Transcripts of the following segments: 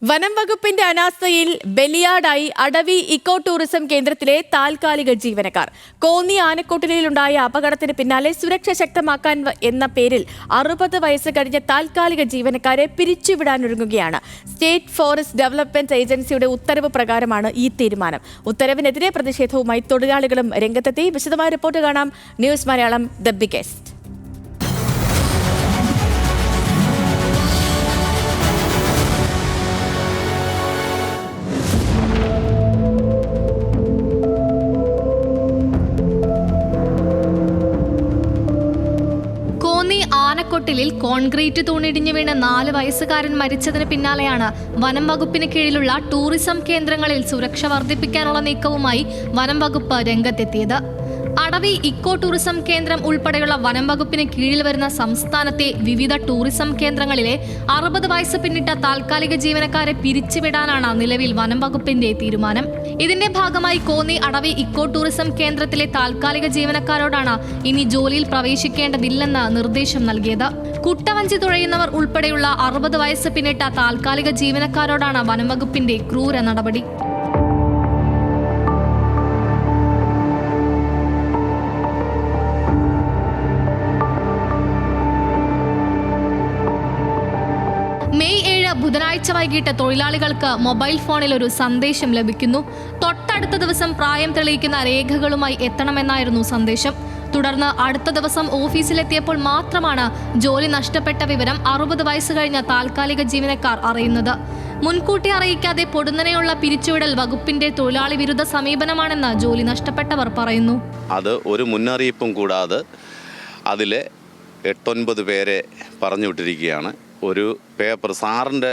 വനം വകുപ്പിന്റെ അനാസ്ഥയിൽ ബലിയാടായി അടവി eco tourism കേന്ദ്രത്തിലെ താൽക്കാലിക ജീവനക്കാർ. കോന്നി ആനക്കൊട്ടിലുണ്ടായ അപകടത്തിന് പിന്നാലെ സുരക്ഷ ശക്തമാക്കാൻ എന്ന പേരിൽ 60 വയസ്സ് കഴിഞ്ഞ താൽക്കാലിക ജീവനക്കാരെ പിരിച്ചുവിടാനൊരുങ്ങുകയാണ്. സ്റ്റേറ്റ് ഫോറസ്റ്റ് ഡെവലപ്മെന്റ് ഏജൻസിയുടെ ഉത്തരവ് പ്രകാരമാണ് ഈ തീരുമാനം. ഉത്തരവിനെതിരെ പ്രതിഷേധവുമായി തൊഴിലാളികളും രംഗത്തെത്തി. വിശദമായ റിപ്പോർട്ട് കാണാം. News Malayalam the biggest. Konni ആനക്കൊട്ടിലിൽ കോൺക്രീറ്റ് തൂണിടിഞ്ഞു വീണ് 4 വയസ്സുകാരൻ മരിച്ചതിന് പിന്നാലെയാണ് വനം വകുപ്പിന് കീഴിലുള്ള ടൂറിസം കേന്ദ്രങ്ങളിൽ സുരക്ഷ വർദ്ധിപ്പിക്കാനുള്ള നീക്കവുമായി വനം വകുപ്പ് രംഗത്തെത്തിയത്. അടവി ഇക്കോ ടൂറിസം കേന്ദ്രം ഉൾപ്പെടെയുള്ള വനം വകുപ്പിന് കീഴിൽ വരുന്ന സംസ്ഥാനത്തെ വിവിധ ടൂറിസം കേന്ദ്രങ്ങളിലെ 60 വയസ്സ് പിന്നിട്ട താൽക്കാലിക ജീവനക്കാരെ പിരിച്ചുവിടാനാണ് നിലവിൽ വനം വകുപ്പിന്റെ തീരുമാനം. ഇതിന്റെ ഭാഗമായി കോന്നി അടവി ഇക്കോ ടൂറിസം കേന്ദ്രത്തിലെ താൽക്കാലിക ജീവനക്കാരോടാണ് ഇനി ജോലിയിൽ പ്രവേശിക്കേണ്ടതില്ലെന്ന് നിർദ്ദേശം നൽകിയത്. കുട്ടവഞ്ചി തുഴയുന്നവർ ഉൾപ്പെടെയുള്ള 60 വയസ്സ് പിന്നിട്ട താൽക്കാലിക ജീവനക്കാരോടാണ് വനം വകുപ്പിന്റെ ക്രൂര നടപടി. മെയ് 7 ബുധനാഴ്ച വൈകിട്ട് തൊഴിലാളികൾക്ക് മൊബൈൽ ഫോണിൽ ഒരു സന്ദേശം ലഭിക്കുന്നു. തൊട്ടടുത്ത ദിവസം പ്രായം തെളിയിക്കുന്ന രേഖകളുമായി എത്തണമെന്നായിരുന്നു സന്ദേശം. തുടർന്ന് അടുത്ത ദിവസം ഓഫീസിലെത്തിയപ്പോൾ മാത്രമാണ് ജോലി നഷ്ടപ്പെട്ട വിവരം 60 വയസ്സ് കഴിഞ്ഞ താൽക്കാലിക ജീവനക്കാർ അറിയുന്നത്. മുൻകൂട്ടി അറിയിക്കാതെ പൊടുന്നനെയുള്ള പിരിച്ചുവിടൽ വകുപ്പിന്റെ തൊഴിലാളി വിരുദ്ധ സമീപനമാണെന്ന് ജോലി നഷ്ടപ്പെട്ടവർ പറയുന്നു. അത് ഒരു മുന്നറിയിപ്പും കൂടാതെ അതിലെ 8-9 പേരെ പറഞ്ഞു വിട്ടിരിക്കുകയാണ്. ഒരു പേപ്പർ സാറിൻ്റെ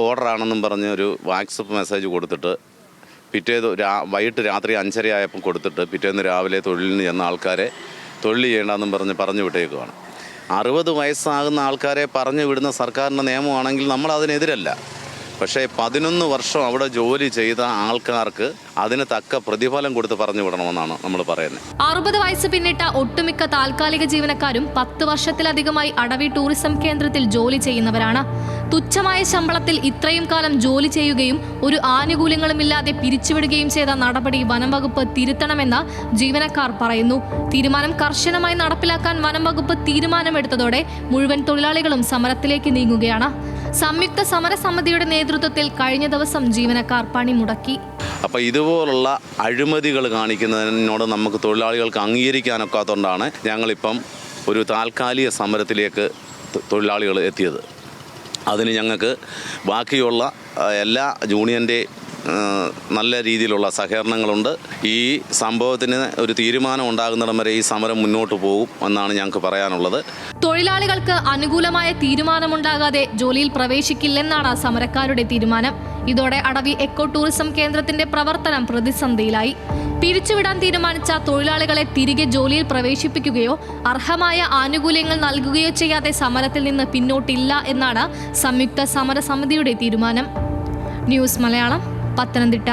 ഓർഡറാണെന്നും പറഞ്ഞ് ഒരു വാട്സപ്പ് മെസ്സേജ് കൊടുത്തിട്ട് വൈകിട്ട് രാത്രി 5:30 ആയപ്പോൾ കൊടുത്തിട്ട് പിറ്റേന്ന് രാവിലെ തൊഴിലിന് ചെന്ന ആൾക്കാരെ തൊഴിൽ ചെയ്യേണ്ടെന്നും പറഞ്ഞു വിട്ടേക്കുവാണ്. 60 വയസ്സാകുന്ന ആൾക്കാരെ പറഞ്ഞു വിടുന്ന സർക്കാരിൻ്റെ നിയമമാണെങ്കിൽ നമ്മൾ അതിനെതിരല്ല. പക്ഷേ 11 വർഷം അവിടെ ജോലി ചെയ്ത ആൾക്കാർക്ക് അതിന് തക്ക പ്രതിഫലം കൊടുത്ത് പറഞ്ഞു വിടണമെന്നാണ് നമ്മൾ പറയുന്നത്. 60 വയസ്സ് പിന്നിട്ട ഒട്ടുമിക്ക താൽക്കാലിക ജീവനക്കാരും 10 വർഷത്തിലധികമായി അടവി ടൂറിസം കേന്ദ്രത്തിൽ ജോലി ചെയ്യുന്നവരാണ്. തുച്ഛമായ ശമ്പളത്തിൽ ഇത്രയും കാലം ജോലി ചെയ്യുകയും ഒരു ആനുകൂല്യങ്ങളുമില്ലാതെ പിരിച്ചുവിടുകയും ചെയ്ത നടപടി വനം വകുപ്പ് തിരുത്തണമെന്ന് ജീവനക്കാർ പറയുന്നു. തീരുമാനം കർശനമായി നടപ്പിലാക്കാൻ വനം വകുപ്പ് തീരുമാനമെടുത്തതോടെ മുഴുവൻ തൊഴിലാളികളും സമരത്തിലേക്ക് നീങ്ങുകയാണ്. സംയുക്ത സമരസമിതിയുടെ നേതൃത്വത്തിൽ കഴിഞ്ഞ ദിവസം ജീവനക്കാർ പണിമുടക്കി. അപ്പോൾ ഇതുപോലുള്ള അഴിമതികൾ കാണിക്കുന്നതിനോട് നമുക്ക് തൊഴിലാളികൾക്ക് അംഗീകരിക്കാനൊക്കാത്തതുകൊണ്ടാണ് ഞങ്ങളിപ്പം ഒരു താൽക്കാലിക സമരത്തിലേക്ക് തൊഴിലാളികൾ എത്തിയത്. അതിന് ഞങ്ങൾക്ക് ബാക്കിയുള്ള എല്ലാ യൂണിയൻ്റെ നല്ല രീതിയിലുള്ള സഹകരണങ്ങളുണ്ട്. ഈ സംഭവത്തിന് ഒരു തീരുമാനം ഉണ്ടാകുന്നിടം വരെ ഈ സമരം മുന്നോട്ട് പോകും എന്നാണ് ഞങ്ങൾക്ക് പറയാനുള്ളത്. തൊഴിലാളികൾക്ക് അനുകൂലമായ തീരുമാനമുണ്ടാകാതെ ജോലിയിൽ പ്രവേശിക്കില്ലെന്നാണ് സമരക്കാരുടെ തീരുമാനം. ഇതോടെ അടവി എക്കോ ടൂറിസം കേന്ദ്രത്തിന്റെ പ്രവർത്തനം പ്രതിസന്ധിയിലായി. പിരിച്ചുവിടാൻ തീരുമാനിച്ച തൊഴിലാളികളെ തിരികെ ജോലിയിൽ പ്രവേശിപ്പിക്കുകയോ അർഹമായ ആനുകൂല്യങ്ങൾ നൽകുകയോ ചെയ്യാതെ സമരത്തിൽ നിന്ന് പിന്നോട്ടില്ല എന്നാണ് സംയുക്ത സമരസമിതിയുടെ തീരുമാനം. ന്യൂസ് മലയാളം, പത്തനംതിട്ട.